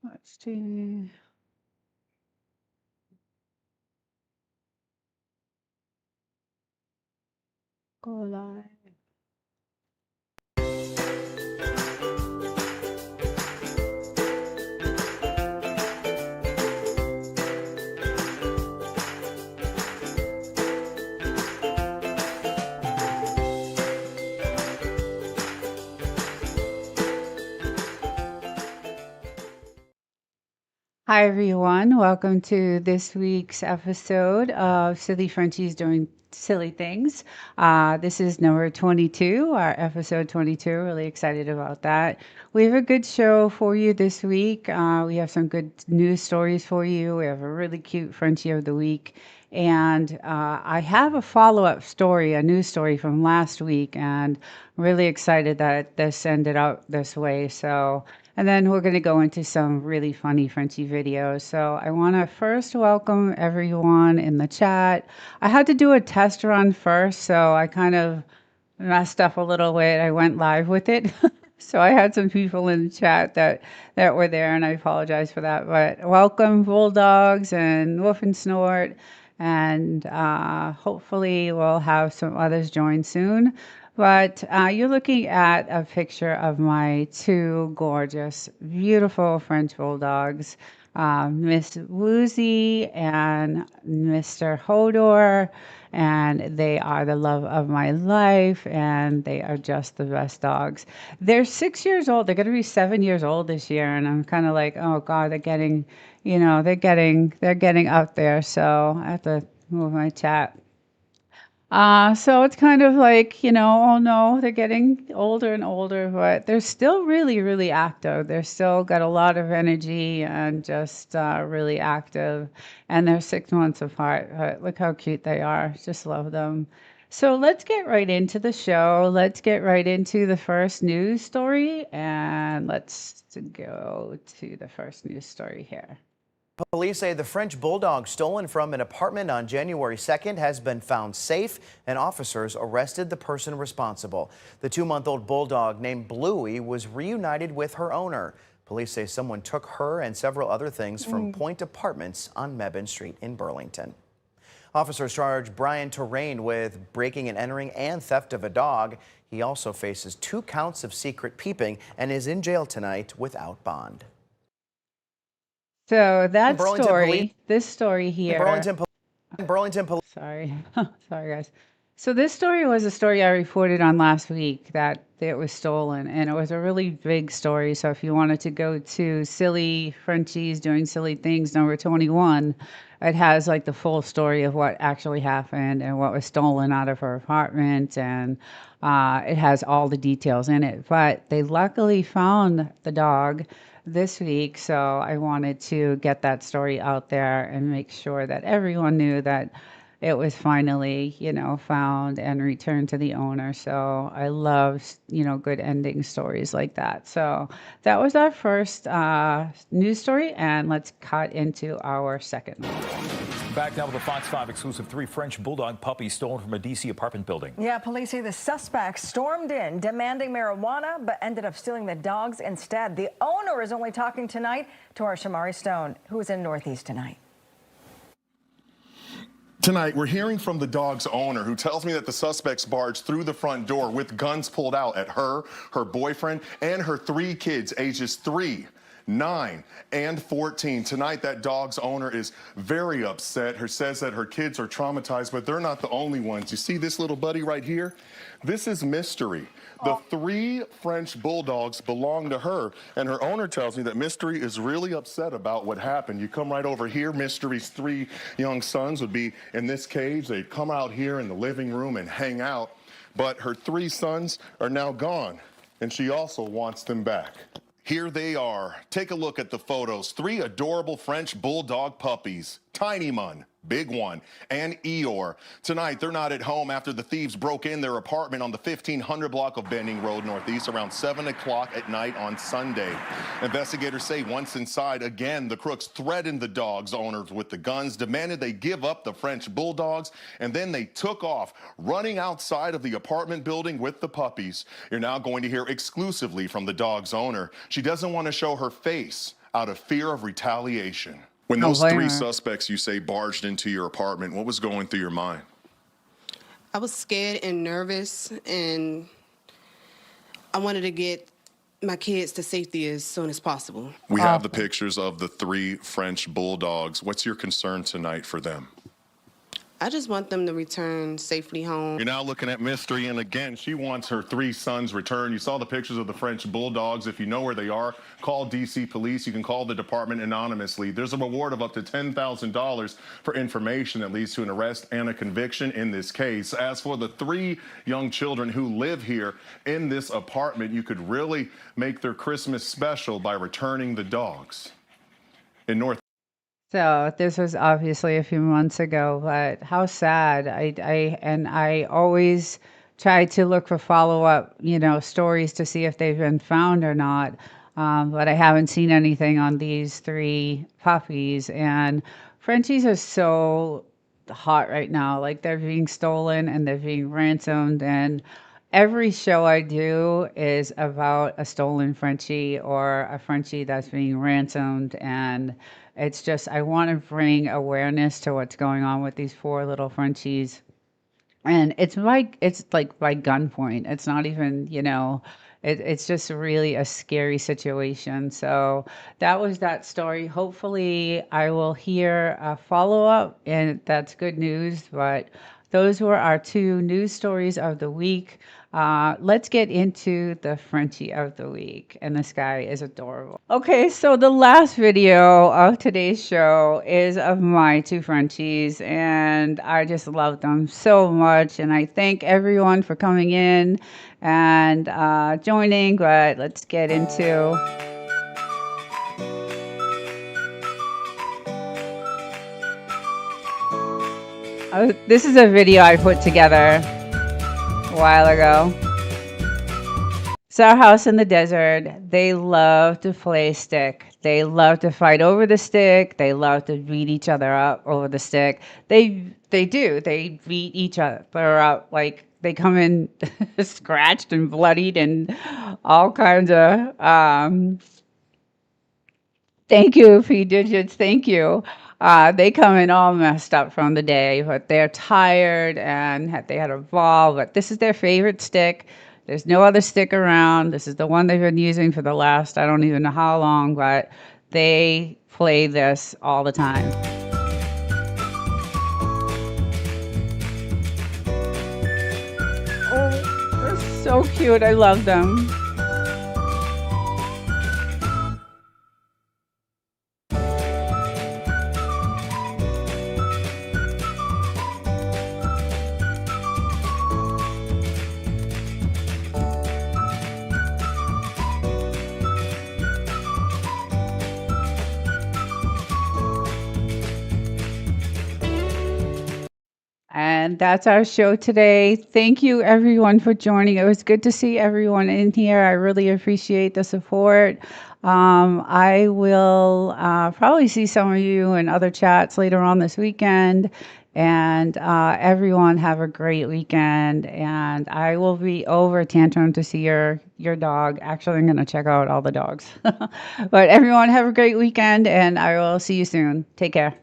Let's see. Go live. Hi, everyone. Welcome to this week's episode of Silly Frenchies Doing Silly Things. This is number 22, our episode 22. Really excited about that. We have a good show for you this week. We have some good news stories for you. We have a really cute Frenchie of the week. And I have a follow-up story, a news story from last week, and I'm really excited that this ended up this way. And then we're going to go into some really funny Frenchy videos. So I want to first welcome everyone in the chat. I had to do a test run first, so I kind of messed up a little bit. I went live with it. So I had some people in the chat that were there, and I apologize for that. But welcome, Bulldogs and Wolf and Snort, and hopefully we'll have some others join soon. But you're looking at a picture of my two gorgeous, beautiful French Bulldogs, Miss Woozy and Mr. Hodor, and they are the love of my life, and they are just the best dogs. They're 6 years old. They're going to be 7 years old this year, and I'm kind of like, oh God, they're getting, they're getting up there. So I have to move my chat. So it's kind of like, oh no, they're getting older and older, but they're still really, really active. They're still got a lot of energy and just really active. And they're 6 months apart. But look how cute they are. Just love them. So let's get right into the show. Let's get right into the first news story. And let's go to the first news story here. Police say the French bulldog stolen from an apartment on January 2nd has been found safe, and officers arrested the person responsible. The 2-month-old bulldog named Bluey was reunited with her owner. Police say someone took her and several other things from Point Apartments on Mebane Street in Burlington. Officers charge Brian Terrain with breaking and entering and theft of a dog. He also faces 2 counts of secret peeping and is in jail tonight without bond. So that Burlington story, this story here. Burlington Police. Sorry. Sorry, guys. So this story was a story I reported on last week that it was stolen, and it was a really big story. So if you wanted to go to Silly Frenchies Doing Silly Things number 21, it has like the full story of what actually happened and what was stolen out of her apartment, and it has all the details in it. But they luckily found the dog this week, so I wanted to get that story out there and make sure that everyone knew that it was finally, found and returned to the owner. So I love, good ending stories like that. So that was our first news story, and let's cut into our second one. Back now with a Fox 5 exclusive, 3 French bulldog puppies stolen from a D.C. apartment building. Yeah, police say the suspects stormed in demanding marijuana, but ended up stealing the dogs instead. The owner is only talking tonight to our Shamari Stone, who is in Northeast tonight. Tonight, we're hearing from the dog's owner, who tells me that the suspects barged through the front door with guns pulled out at her boyfriend, and her 3 kids, ages 3, 9, and 14. Tonight, that dog's owner is very upset. Says that her kids are traumatized, but they're not the only ones. You see this little buddy right here? This is Mystery. The 3 French bulldogs belong to her, and her owner tells me that Mystery is really upset about what happened. You come right over here. Mystery's 3 young sons would be in this cage. They'd come out here in the living room and hang out, but her 3 sons are now gone, and she also wants them back. Here they are. Take a look at the photos. 3 adorable French bulldog puppies. Tiny Mun, Big One, and Eeyore. Tonight, they're not at home after the thieves broke in their apartment on the 1500 block of Benning Road Northeast around 7 o'clock at night on Sunday. Investigators say once inside, again, the crooks threatened the dogs' owners with the guns, demanded they give up the French bulldogs, and then they took off, running outside of the apartment building with the puppies. You're now going to hear exclusively from the dog's owner. She doesn't want to show her face, out of fear of retaliation. When Don't those blame three her. suspects you say barged into your apartment, what was going through your mind? I was scared and nervous, and I wanted to get my kids to safety as soon as possible. We have the Awful. pictures of the 3 French bulldogs. What's your concern tonight for them? I just want them to return safely home. You're now looking at Mystery, and again, she wants her 3 sons returned. You saw the pictures of the French bulldogs. If you know where they are, call DC Police. You can call the department anonymously. There's a reward of up to $10,000 for information that leads to an arrest and a conviction in this case. As for the 3 young children who live here in this apartment, you could really make their Christmas special by returning the dogs. In North So this was obviously a few months ago, but how sad. I always try to look for follow-up, stories to see if they've been found or not. But I haven't seen anything on these 3 puppies. And Frenchies are so hot right now. Like they're being stolen and they're being ransomed. And every show I do is about a stolen Frenchie or a Frenchie that's being ransomed. And it's just, I want to bring awareness to what's going on with these 4 little Frenchies. And it's like by gunpoint. It's not even, it's just really a scary situation. So that was that story. Hopefully I will hear a follow-up, and that's good news. But those were our 2 news stories of the week. Let's get into the Frenchie of the week. And this guy is adorable. Okay, so the last video of today's show is of my 2 Frenchies, and I just love them so much. And I thank everyone for coming in and joining. But let's get into. This is a video I put together a while ago. It's our house in the desert. They love to play stick. They love to fight over the stick. They love to beat each other up over the stick. They do. They beat each other up. Like they come in scratched and bloodied and all kinds of thank you, P Digits. Thank you. They come in all messed up from the day, but they're tired and they had a ball. But this is their favorite stick. There's no other stick around. This is the one they've been using for the last, I don't even know how long, but they play this all the time. Oh, they're so cute. I love them. And that's our show today. Thank you, everyone, for joining. It was good to see everyone in here. I really appreciate the support. I will probably see some of you in other chats later on this weekend. And everyone have a great weekend. And I will be over at Tantrum to see your dog. Actually, I'm going to check out all the dogs. But everyone have a great weekend, and I will see you soon. Take care.